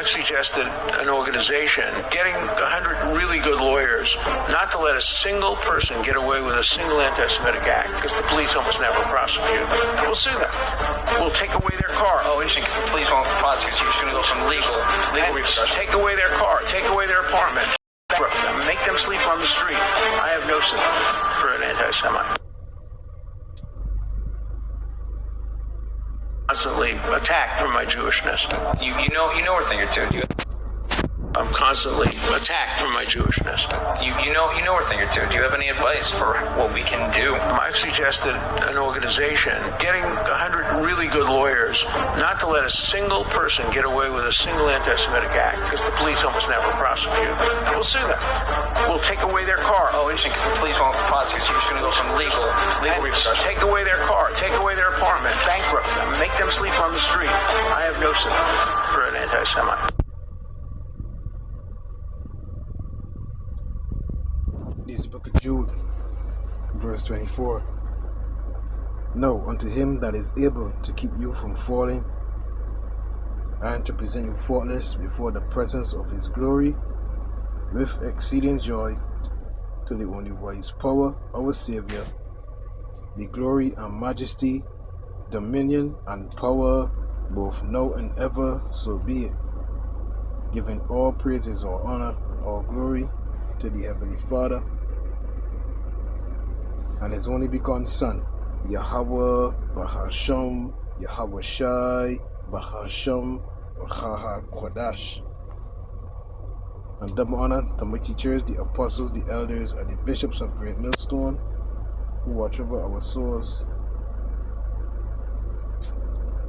I've suggested an organization getting 100 really good lawyers not to let a single person get away with a single anti-Semitic act, because the police almost never prosecute. We'll sue them. We'll take away their car. Oh, interesting, because the police won't prosecute, so you're just going to go from legal repercussions. Take away their car. Take away their apartment. Make them sleep on the street. I have no sympathy for an anti-Semite. Constantly attacked for my Jewishness. You know a thing or two. I'm constantly attacked for my Jewishness. You know a thing or two. Do you have any advice for what we can do? I've suggested an organization getting 100 really good lawyers not to let a single person get away with a single anti-Semitic act, because the police almost never prosecute. We'll sue them. We'll take away their car. Oh, interesting, because the police won't prosecute, so you're just going to go from legal repercussions. Take away their car. Take away their apartment. Bankrupt them. Make them sleep on the street. I have no sympathy for an anti-Semite. This is the book of Jude, verse 24. No, unto him that is able to keep you from falling, and to present you faultless before the presence of his glory, with exceeding joy, to the only wise power, our Savior, be glory and majesty, dominion and power, both now and ever, so be it. Giving all praises, all honor, and all glory to the Heavenly Father and his only begotten Son, Yahweh Bahasham, Yahweh Shai, Bahasham, Baha Kodash. And double honor to my teachers, the apostles, the elders, and the bishops of Great Millstone, who watch over our souls.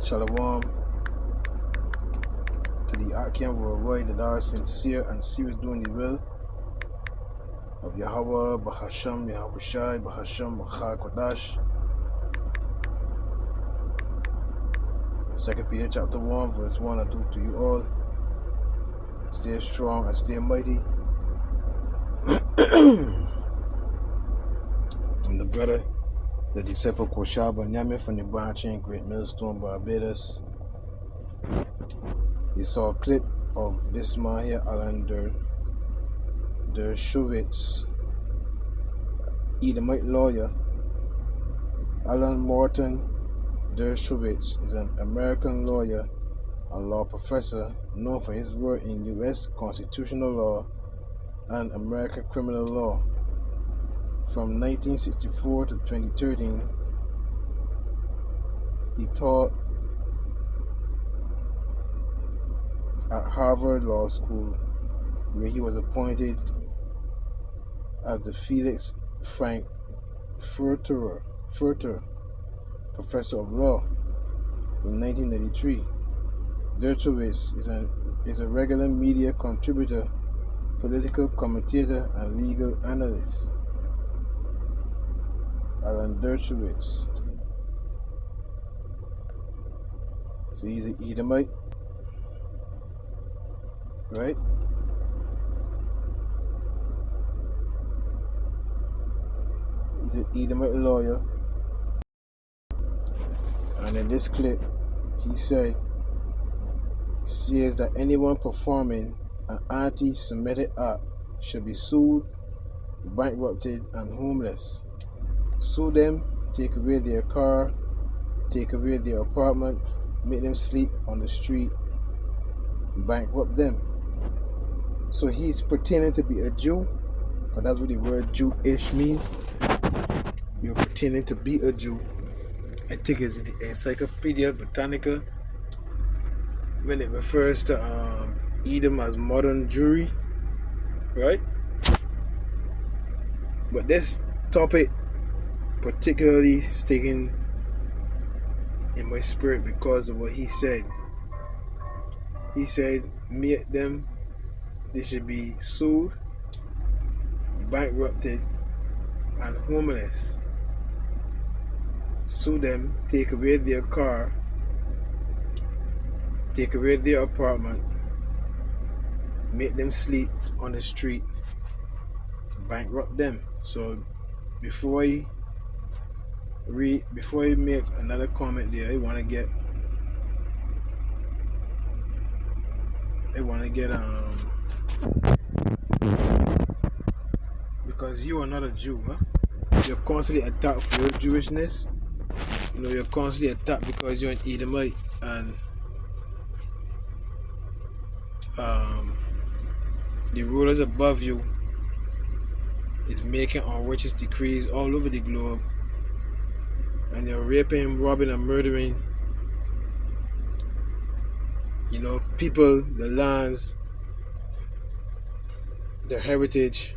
Shalom to the Archean worldwide that are sincere and serious doing the will of Yahweh, Bahasham, Yahweh Shai, Bahasham, Baha Kodash. 2 Peter chapter 1, verse 1, I do to you all. Stay strong and stay mighty. I'm the brother, the disciple Koshaba Nyame from the branch in Great Millstone, Barbados. You saw a clip of this man here, Alan Dershowitz, Edomite lawyer. Alan Morton Dershowitz is an American lawyer and law professor known for his work in U.S. constitutional law and American criminal law. From 1964 to 2013, he taught at Harvard Law School, where he was appointed as the Felix Frank Furter Professor of Law in 1993. Dershowitz is a regular media contributor, political commentator, and legal analyst. Alan Dershowitz. So he's an Edomite, right? He's an Edomite lawyer. And in this clip, he says that anyone performing an anti-Semitic act should be sued, bankrupted, and homeless. Sue them, take away their car, take away their apartment, make them sleep on the street, bankrupt them. So he's pretending to be a Jew, because that's what the word Jewish means. You're pretending to be a Jew. I think it's the Encyclopedia Britannica when it refers to Edom as modern Jewry, right? But this topic particularly sticking in my spirit because of what he said. He said, make them, they should be sued, bankrupted, and homeless. Sue them, take away their car, take away their apartment, make them sleep on the street, bankrupt them. So before you make another comment there, I want to get They want to get because you are not a Jew, huh? You're constantly attacked for your Jewishness. You know, you're constantly attacked because you're an Edomite, and the rulers above you is making unrighteous decrees all over the globe, and they're raping, robbing, and murdering, you know, people, the lands, their heritage,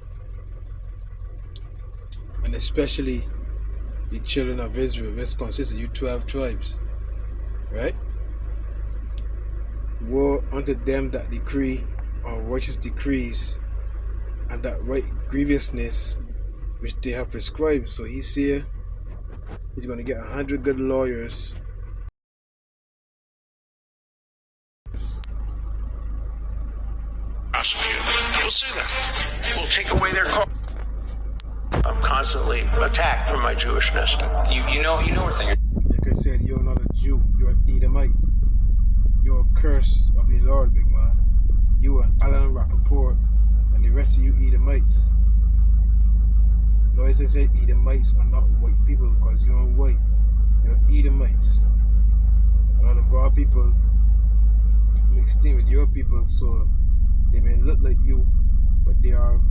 and especially the children of Israel, which consists of you 12 tribes, right? Woe unto them that decree unrighteous decrees, and that right grievousness which they have prescribed. So he's here, he's going to get 100 good lawyers. Prosecute. We'll sue them. We'll take away their car. I'm constantly attacked for my Jewishness. You know a thing or Like I said, you're not a Jew, you're an Edomite. You're a curse of the Lord, big man. You and Alan Rappaport and the rest of you Edomites. Notice I said Edomites are not white people because you're white. You're Edomites. A lot of our people mixed in with your people, so they may look like you, but they are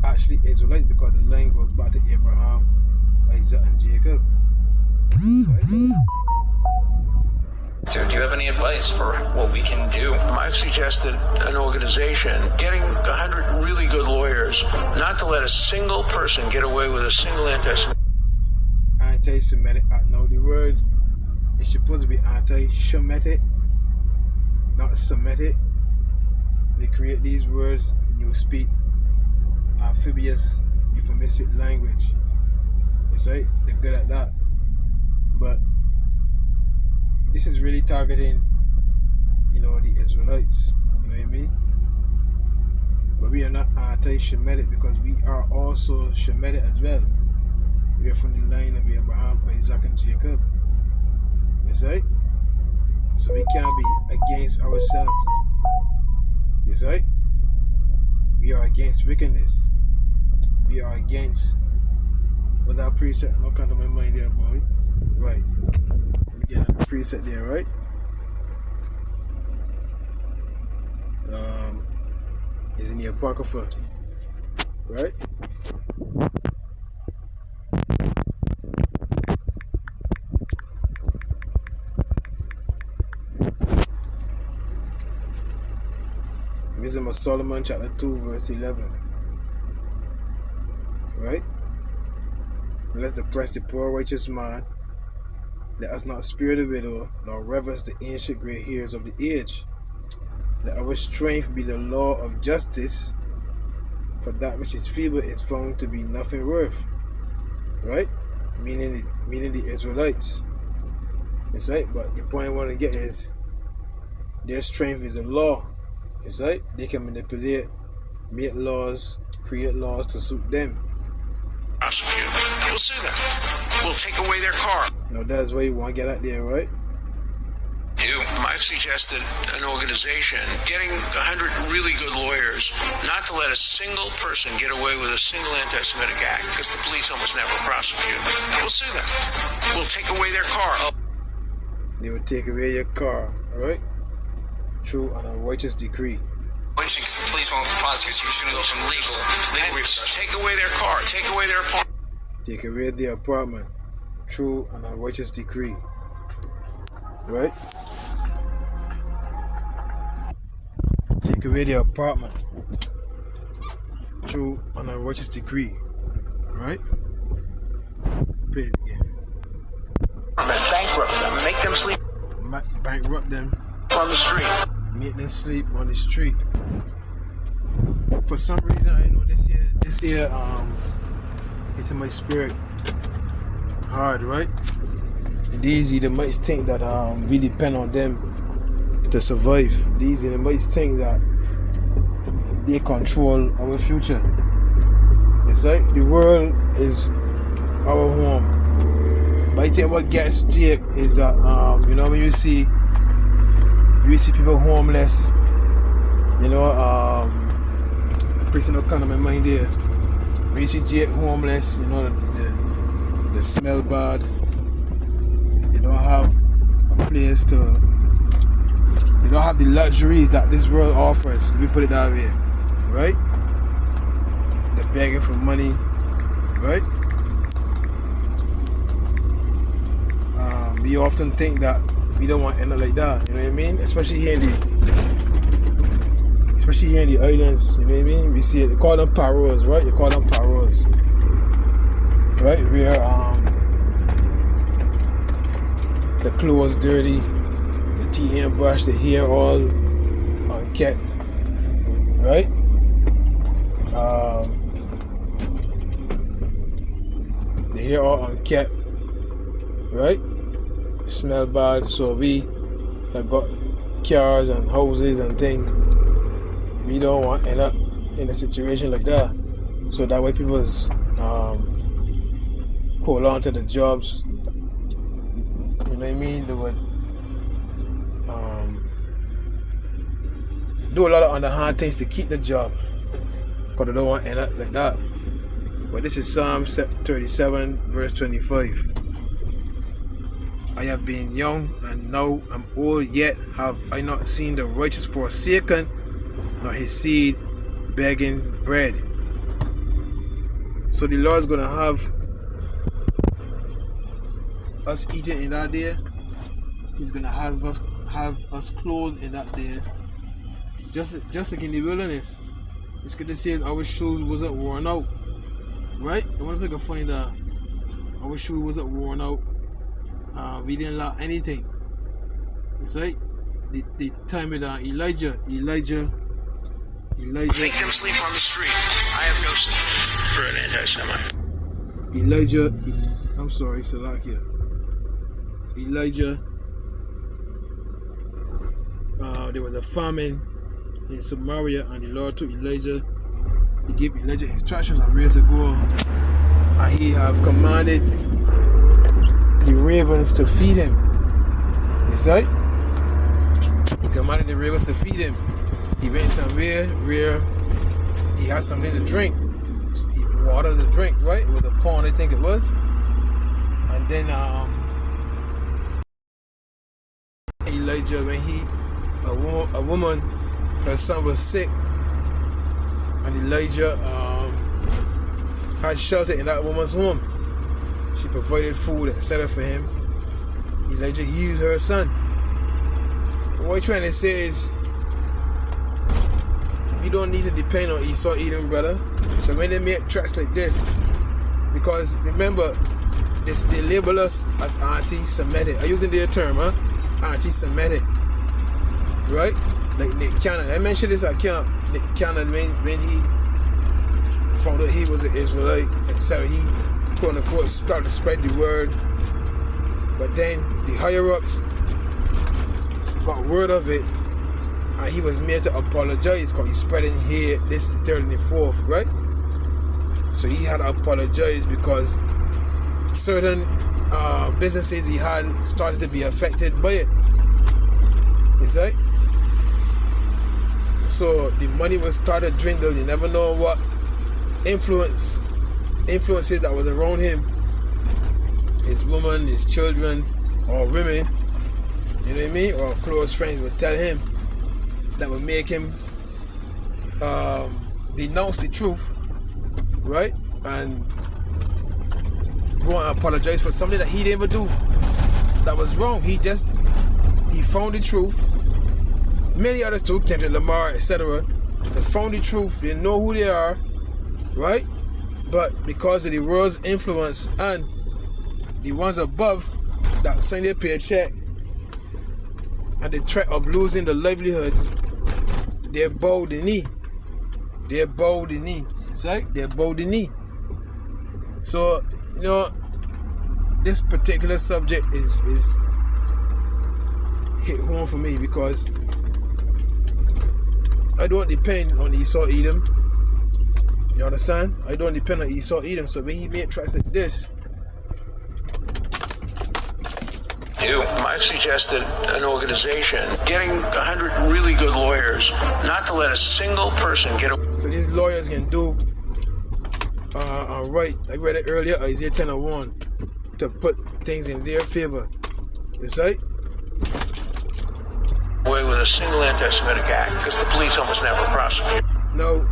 actually Israelites because the line goes back to Abraham, Isaac, and Jacob. So, do you have any advice for what we can do? I've suggested an organization getting 100 really good lawyers not to let a single person get away with a single Anti-Semitic act. Now the word is supposed to be anti-Shemitic, not Semitic. They create these words and you speak amphibious, euphemistic language. It's right, they're good at that. But this is really targeting, you know, the Israelites. You know what I mean? But we are not anti-Shemitic because we are also Shemitic as well. We are from the line of Abraham, Isaac, and Jacob. Yes, right? So we can't be against ourselves. Yes, right? We are against wickedness. We are against. What's our preset? I'm not counting my mind there, boy. Right. Let me get a preset there, right? Is in the Apocrypha. Right? Wisdom of Solomon chapter 2 verse 11. Right? Let's oppress the poor righteous man. Let us not spare the widow, nor reverence the ancient grey hairs of the age. Let our strength be the law of justice, for that which is feeble is found to be nothing worth. Right? Meaning the Israelites. That's right? But the point I want to get is their strength is the law. It's right? They can manipulate, make laws, create laws to suit them. Prosecute. We'll sue them. We'll take away their car. Now that's why you want to get out there, right? I've suggested an organization getting 100 really good lawyers not to let a single person get away with a single anti-Semitic act because the police almost never prosecute. We'll sue them. We'll take away their car. They will take away your car, right? Through an unrighteous decree. Because the police won't prosecute you, shouldn't go from legal repercussions. Take away their car. Take away their apartment. Take away their apartment through an unrighteous decree. Right? Take away their apartment through an unrighteous decree. Right? Play it again. Bankrupt them. Make them sleep Bankrupt them. on the street. Make them sleep on the street. For some reason, I know this year, it's in my spirit hard, right? These Edomites think that we depend on them to survive. These Edomites think that they control our future. It's like the world is our home. But I think what gets Jake is that, you know, when you see You see people homeless. You know, a person will come to my mind there. When you see Jake homeless, you know, the smell bad. They don't have a place to. They don't have the luxuries that this world offers. Let me put it that way, right? They're begging for money, right? We often think that we don't want to end up like that. You know what I mean? Especially here in the islands. You know what I mean? We see it. They call them paroles, right? You call them paroles, right? Where the clothes dirty, the tea and brush, the hair all unkept, right? The hair all unkept, right? Smell bad. So we that got cars and houses and things, we don't want to end up in a situation like that. So that way people hold on to the jobs. You know what I mean? They would do a lot of underhand things to keep the job, because they don't want to end up like that. But this is Psalm 37 verse 25. I have been young and now I'm old, yet have I not seen the righteous forsaken, nor his seed begging bread. So the Lord's gonna have us eating in that day. He's gonna have us clothed in that day. Just like in the wilderness. The scripture says our shoes wasn't worn out. Right? I wonder if I can find that. Our shoes wasn't worn out. We didn't lack anything. It's right. The time with Elijah. Make them sleep on the street. I have no sympathy for an anti-Semite. Elijah, I'm sorry, Salakia. Elijah, there was a famine in Samaria, and the Lord took Elijah. He gave Elijah instructions on where to go, and he have commanded the ravens to feed him. Yes, right? He commanded the ravens to feed him. He went somewhere where he had something to drink. He watered the drink, right? It was a pond, I think it was. And then Elijah, when a woman, her son was sick, and Elijah had shelter in that woman's home. She provided food, etc. for him. Elijah healed her son. What I'm trying to say is, you don't need to depend on Esau Edom, brother. So when they make tracks like this, because remember, they label us as anti-Semitic. I'm using their term, huh? Anti-Semitic, right? Like Nick Cannon. I mentioned this at camp. Nick Cannon, when he found out he was an Israelite, etc., he quote unquote started to spread the word. But then the higher ups got word of it, and he was made to apologize because he's spreading here, this, the third, and the fourth, right? So he had to apologize because certain businesses he had started to be affected by it. Is right? So the money was started dwindling. You never know what influences that was around him. His woman, his children, or women, you know what I mean? Or close friends would tell him that would make him denounce the truth, right? And go and apologize for something that he didn't even do that was wrong. He found the truth. Many others too, Kendrick Lamar, etc. They found the truth. They know who they are, right? But because of the world's influence and the ones above that send their paycheck and the threat of losing the livelihood, they bow the knee. They bow the knee. It's right? They bow the knee. So, you know, this particular subject is hit home for me because I don't depend on Esau Edom. You understand? I don't depend on Esau Edom. So when he made tracks like this, do. I've suggested an organization getting 100 really good lawyers, not to let a single person get away. So these lawyers can do right. I read it earlier, Isaiah 10:1, to put things in their favor. Is right? Away with a single anti-Semitic act, because the police almost never prosecute. Now,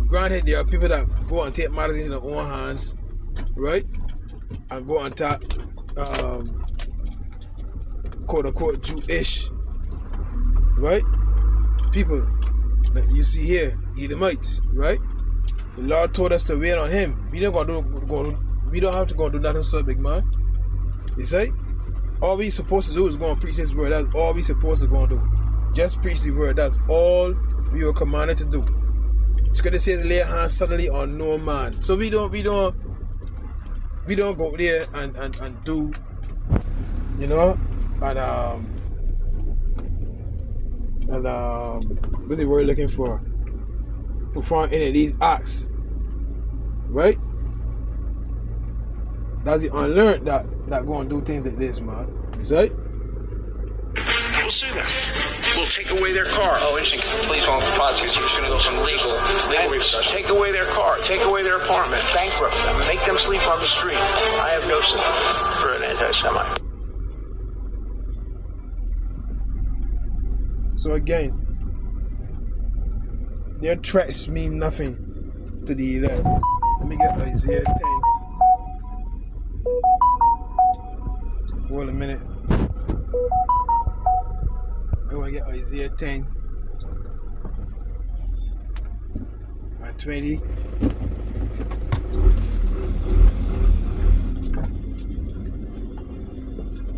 granted, there are people that go and take matters into their own hands, right? And go and talk, quote unquote, Jewish, right? People that you see here, Edomites, right? The Lord told us to wait on Him. We don't have to go and do nothing so big, man. You see? All we supposed to do is go and preach His word. That's all we supposed to go and do. Just preach the word. That's all we were commanded to do. Scripture says, lay hands suddenly on no man. So we don't go there and do, you know, and what's the word looking for? Perform any of these acts, right? That's the unlearned that go and do things like this, man. Is right? We'll sue them. We'll take away their car. Oh, interesting, because the police won't prosecute, so you're just going to go from legal repercussions. Take away their car, take away their apartment, bankrupt them, make them sleep on the street. I have no sympathy for an anti-Semite. So again, their threats mean nothing to the elect. Let me get Isaiah 10. Hold a minute. I want to get Isaiah 10 and 20.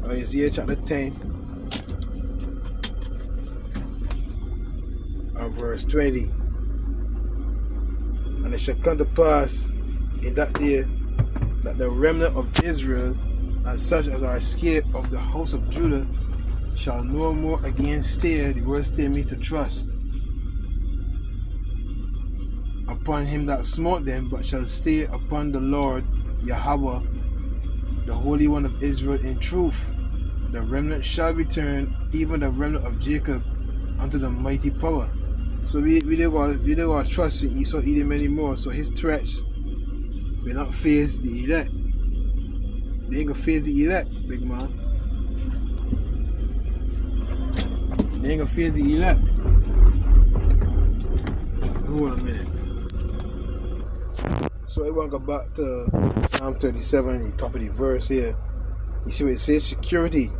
Isaiah chapter 10 and verse 20. And it shall come to pass in that day that the remnant of Israel and such as are escaped of the house of Judah shall no more again stay. The word stay means to trust upon him that smote them, but shall stay upon the Lord Yahweh, the Holy One of Israel in truth. The remnant shall return, even the remnant of Jacob, unto the mighty power. So we don't trust in Esau Edom anymore. So his threats will not face the elect. They ain't gonna face the elect, big man. They ain't gonna face the elect. Hold on a minute. So I want to go back to Psalm 37, the top of the verse here. You see what it says? Security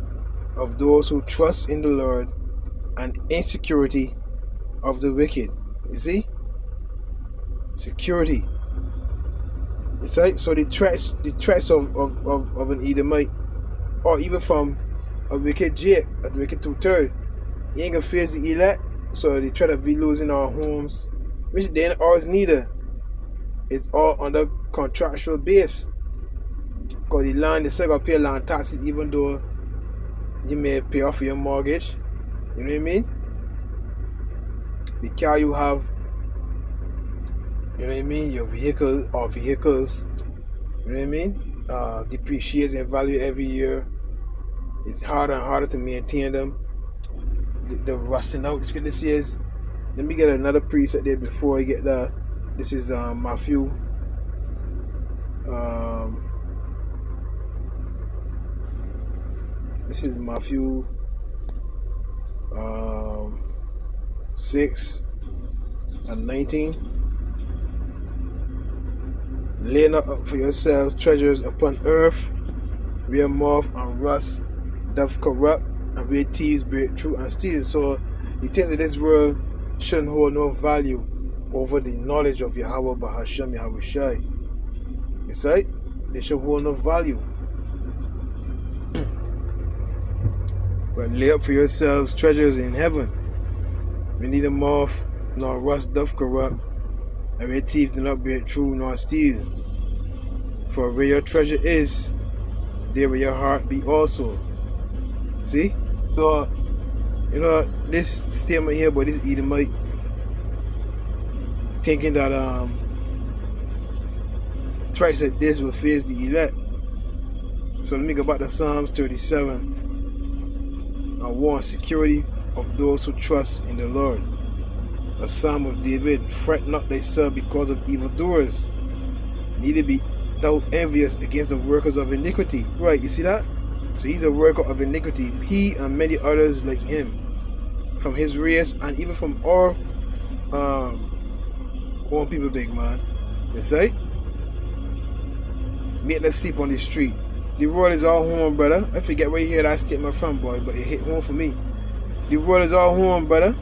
of those who trust in the Lord and insecurity of the wicked. You see? Security. It's right. So the threats of an Edomite, or even from a wicked Jake, a wicked two-third, he ain't gonna face the elect. So the threat of we losing our homes, which they ain't ours neither. It's all under contractual base. Cause the land, they still gotta pay land taxes, even though you may pay off your mortgage. You know what I mean? The car you have, you know what I mean, your vehicle or vehicles, you know what I mean, depreciates in value every year. It's harder and harder to maintain them. They're rusting out. This is, let me get another preset there before I get that. This is Matthew. This is Matthew 6 and 19. Lay not up for yourselves treasures upon earth, where moth and rust doth corrupt, and where thieves break through and steal. So the things of this world shouldn't hold no value over the knowledge of Yahweh Bahashem Yahushai. It's right? They should hold no value. But lay up for yourselves treasures in heaven, where neither moth nor rust doth corrupt, and where thieves do not break through nor steal. For where your treasure is, there will your heart be also. See? So, you know, this statement here about this Edomite thinking that threats like this will face the elect. So let me go back to Psalms 37. I want security of those who trust in the Lord. A Psalm of David. Fret not thyself because of evildoers, neither be thou envious against the workers of iniquity. Right, you see that? So he's a worker of iniquity. He and many others like him, from his race and even from our own people, big man. You say? Make us sleep on the street. The world is all home, brother. I forget where you hear that statement from, boy, but it hit home for me. The world is all home, brother.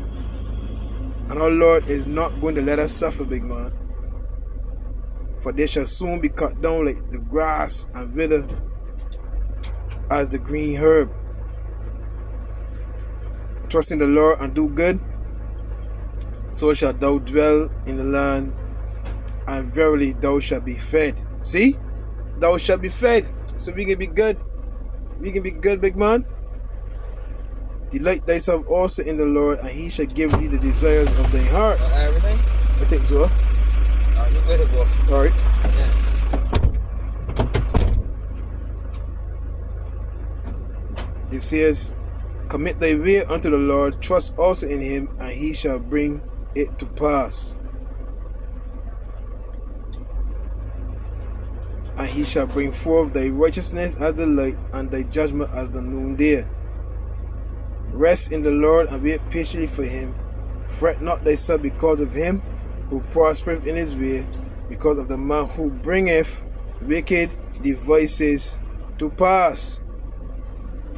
And our Lord is not going to let us suffer, big man. For they shall soon be cut down like the grass and wither as the green herb. Trust in the Lord and do good, so shalt thou dwell in the land, and verily thou shalt be fed. See? Thou shalt be fed. So we can be good. We can be good, big man. Delight thyself also in the Lord, and he shall give thee the desires of thy heart. Everything? I think so. You better go. Alright. Yeah. It says, commit thy way unto the Lord, trust also in him, and he shall bring it to pass. And he shall bring forth thy righteousness as the light, and thy judgment as the noonday. Rest in the Lord and wait patiently for him. Fret not thyself because of him who prospereth in his way, because of the man who bringeth wicked devices to pass.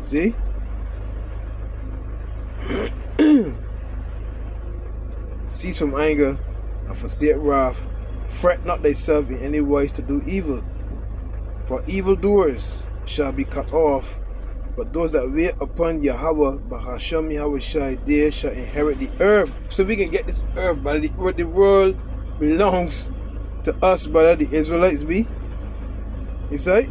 See? Cease from anger and forsake wrath. Fret not thyself in any wise to do evil, for evildoers shall be cut off. But those that wait upon Yahweh, Bahasham Yahweh Shai, they shall inherit the earth. So we can get this earth, brother. The world belongs to us, brother. The Israelites be. You say?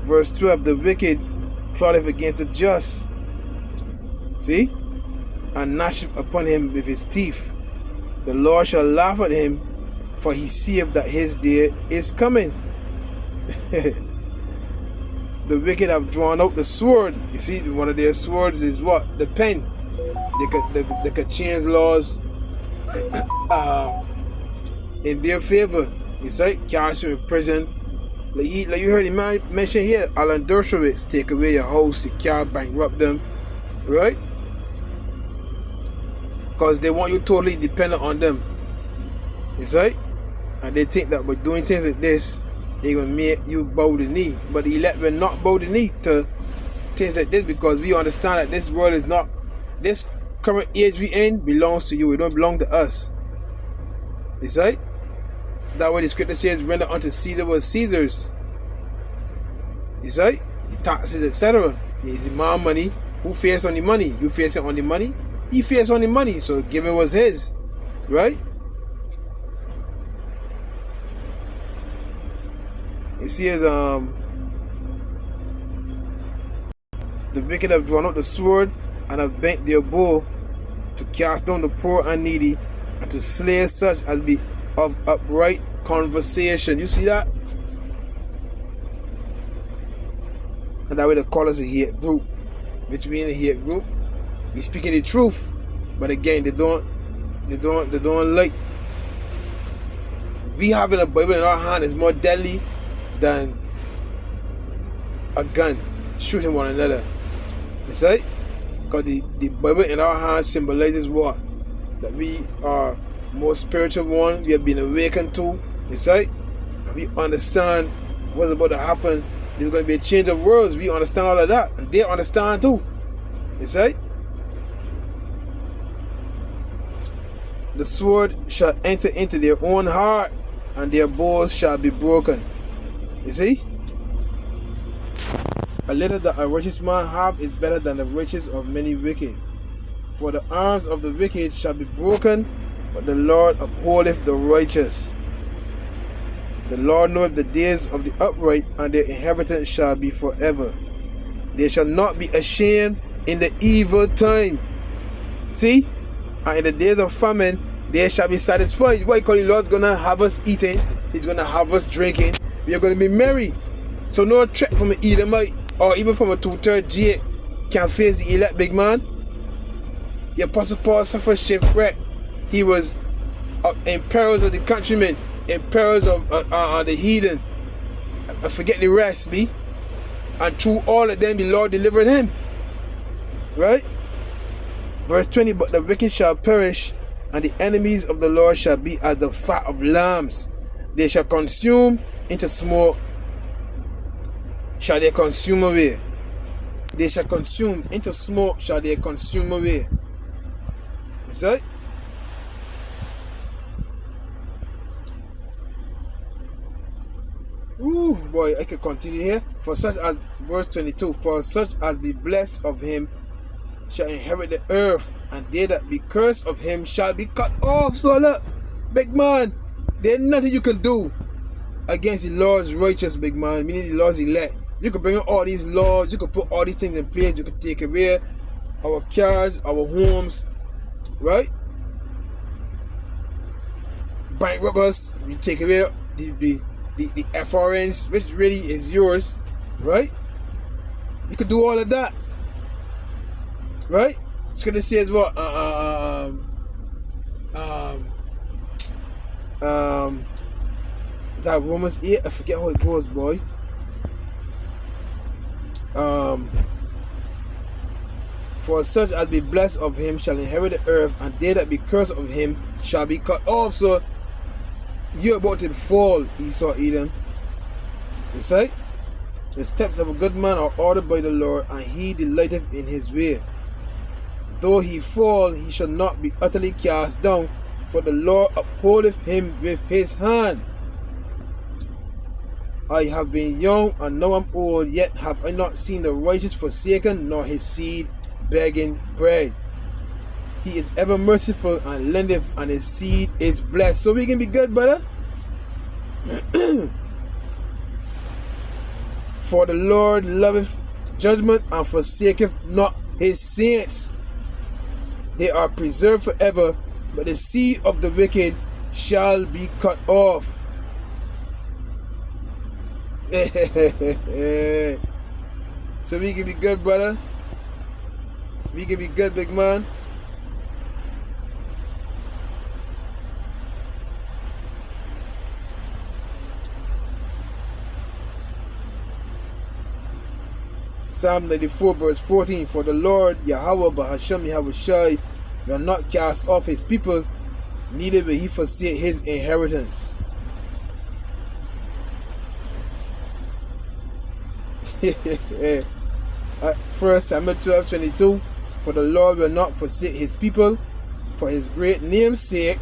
Verse 12, the wicked plotteth against the just. See? And gnasheth upon him with his teeth. The Lord shall laugh at him, for he seeth that his day is coming. The wicked have drawn out the sword. You see, one of their swords is what? The pen. They could change laws in their favor. You see, cast you in prison. Like you heard him mention here, Alan Dershowitz, take away your house, you can't bankrupt them, right? Because they want you totally dependent on them. You see? And they think that by doing things like this, they will make you bow the knee. But the elect will not bow the knee to things like this, because we understand that this world is not, this current age we in belongs to you. It don't belong to us. You see? That way the scripture says, render unto Caesar what Caesar's. You see? The taxes, etc. Is the man money. Who face on the money? You face it on the money? He face on the money. So giving was his. Right? It says, the wicked have drawn out the sword and have bent their bow to cast down the poor and needy, and to slay such as be of upright conversation. You see that? And that way they call us a hate group. Which means a hate group. We speaking the truth, but again they don't like. We having a Bible in our hand is more deadly than a gun shooting one another. You see? Because the Bible in our hands symbolizes what? That we are more spiritual one, we have been awakened to. You see? And we understand what's about to happen. There's going to be a change of worlds. We understand all of that. And they understand too. You see? The sword shall enter into their own heart, and their bows shall be broken. You see? A little that a righteous man have is better than the riches of many wicked. For the arms of the wicked shall be broken, but the Lord upholdeth the righteous. The Lord knoweth the days of the upright, and their inheritance shall be forever. They shall not be ashamed in the evil time. See? And in the days of famine, they shall be satisfied. Why? Because the Lord's going to have us eating. He's going to have us drinking. We are going to be merry. So no threat from an Edomite or even from a 2/3 G can face the elect, big man. The Apostle Paul suffered shipwreck. He was in perils of the countrymen, in perils of the heathen. I forget the rest, me. And through all of them, the Lord delivered him. Right? Verse 20, but the wicked shall perish, and the enemies of the Lord shall be as the fat of lambs. They shall consume into smoke. Shall they consume away? They shall consume into smoke. Shall they consume away? You see? Ooh, boy, I can continue here. For such as, verse 22, for such as be blessed of him shall inherit the earth, and they that be cursed of him shall be cut off. So look, big man, there's nothing you can do against the Lord's righteous, big man, meaning the Lord's elect. You could bring in all these laws, you could put all these things in place, you could take away our cars, our homes, right? Bankrupt us, you take away the FRNs, which really is yours, right? You could do all of that, right? Scripture says what? That Romans 8, I forget how it goes, boy. For such as be blessed of him shall inherit the earth, and they that be cursed of him shall be cut off. So you're about to fall, Esau, Edom. You say? The steps of a good man are ordered by the Lord, and he delighteth in his way. Though he fall, he shall not be utterly cast down, for the Lord upholdeth him with his hand. I have been young, and now I'm old, yet have I not seen the righteous forsaken, nor his seed begging bread. He is ever merciful and lendeth, and his seed is blessed. So we can be good, brother. For the Lord loveth judgment, and forsaketh not his saints. They are preserved forever, but the seed of the wicked shall be cut off. So we can be good, brother. We can be good, big man. Psalm 94 verse 14. For the Lord Yahweh Bahashem Yahushai will not cast off his people, neither will he forsake his inheritance. First Samuel 12:22. For the Lord will not forsake his people for his great name's sake,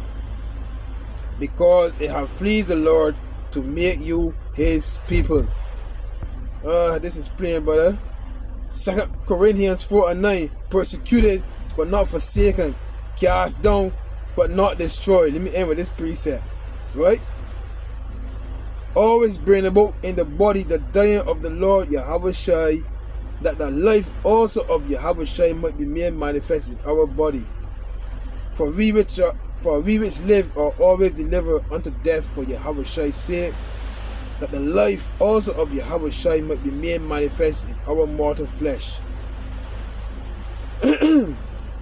because it hath pleased the Lord to make you his people. This is plain, brother. 2 Corinthians 4:9. Persecuted but not forsaken, cast down but not destroyed. Let me end with this precept, right? Always bring about in the body the dying of the Lord Yahushai, that the life also of Yahushai might be made manifest in our body. For we which live are always delivered unto death for Yahushai's sake, that the life also of Yahushai might be made manifest in our mortal flesh.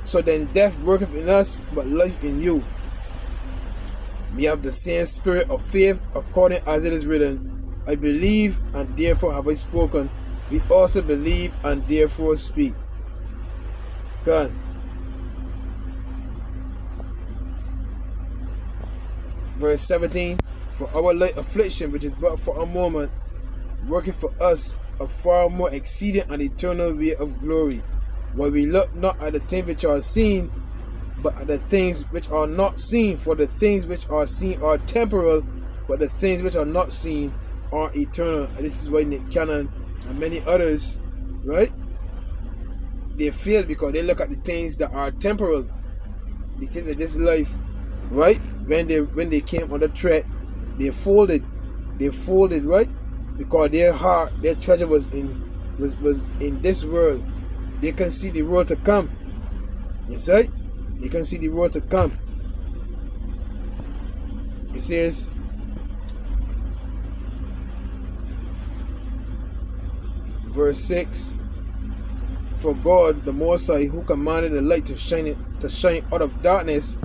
So then death worketh in us, but life in you. We have the same spirit of faith, according as it is written, I believe, and therefore have I spoken. We also believe, and therefore speak. God. Verse 17. For our light affliction, which is but for a moment, worketh for us a far more exceeding and eternal way of glory. While we look not at the things which are seen, but at the things which are not seen. For the things which are seen are temporal, but the things which are not seen are eternal. And this is why Nick Cannon and many others, right, they fail because they look at the things that are temporal, the things of this life, right? When they came under threat, they folded, right? Because their heart, their treasure was in this world. They can see the world to come. You see? They can see the world to come. It says, Verse 6. For God, the Most High, who commanded the light to shine out of darkness,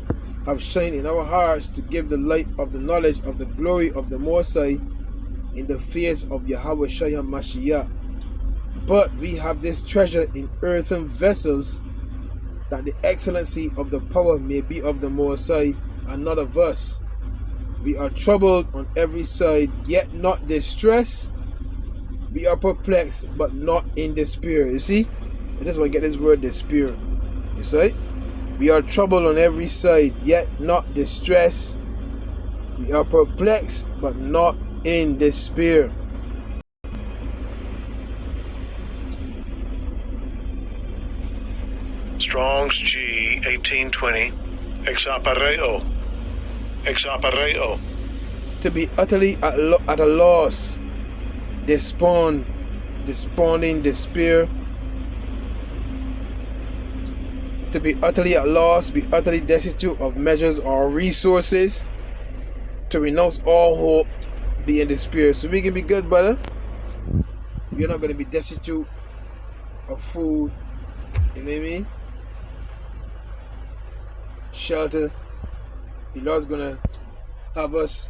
have shined in our hearts to give the light of the knowledge of the glory of the Most High in the face of Yahweh Shai HaMashiach. But we have this treasure in earthen vessels, that the excellency of the power may be of the Most High and not of us. We are troubled on every side, yet not distressed. We are perplexed, but not in despair. You see? I just want to get this word despair. You see? We are troubled on every side, yet not distressed. We are perplexed, but not in despair. Strong's G 1820. Exapareo. Exapareo. To be utterly at a loss, desponding, despair. To be utterly at loss, be utterly destitute of measures or resources. To renounce all hope, be in despair. So we can be good, brother. We're not going to be destitute of food. You know what I mean? Shelter. The Lord's going to have us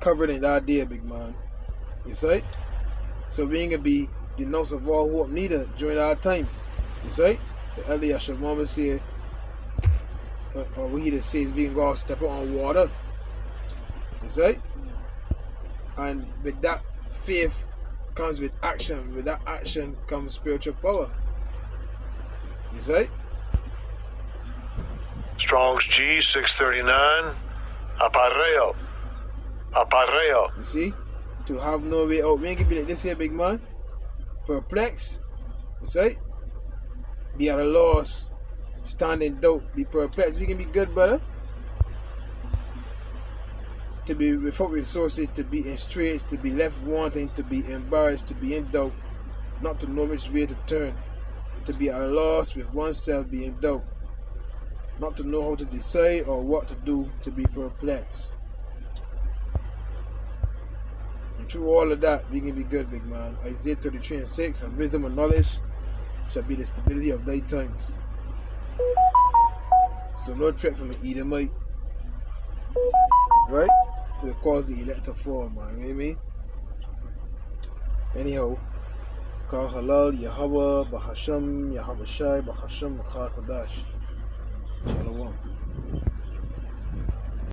covered in that day, big man. You see? So we ain't going to be denounced of all hope neither during our time. You see? The elder Yahshua Muhammad said, or we either says we can go out step out on water. You see? And with that faith comes with action. With that action comes spiritual power. You see? Strong's G 639. Apareo. Apareo. You see? To have no way out. We ain't gonna be like this here, big man. Perplexed. You see? Be at a loss. Stand in doubt. Be perplexed. We can be good, brother. To be without resources, to be in straits, to be left wanting, to be embarrassed, to be in doubt, not to know which way to turn, to be at a loss with oneself, be in doubt, not to know how to decide or what to do, to be perplexed. And through all of that, we can be good, big man. Isaiah 33:6, and wisdom and knowledge shall be the stability of thy times. So no threat from an Edomite, right? Will cause the elect to fall, man. You know what I mean? Anyhow, Kal Halal, Yahweh, Bahasham, Yahweh Shai, Bahasham, Makar Kodash. Shalom.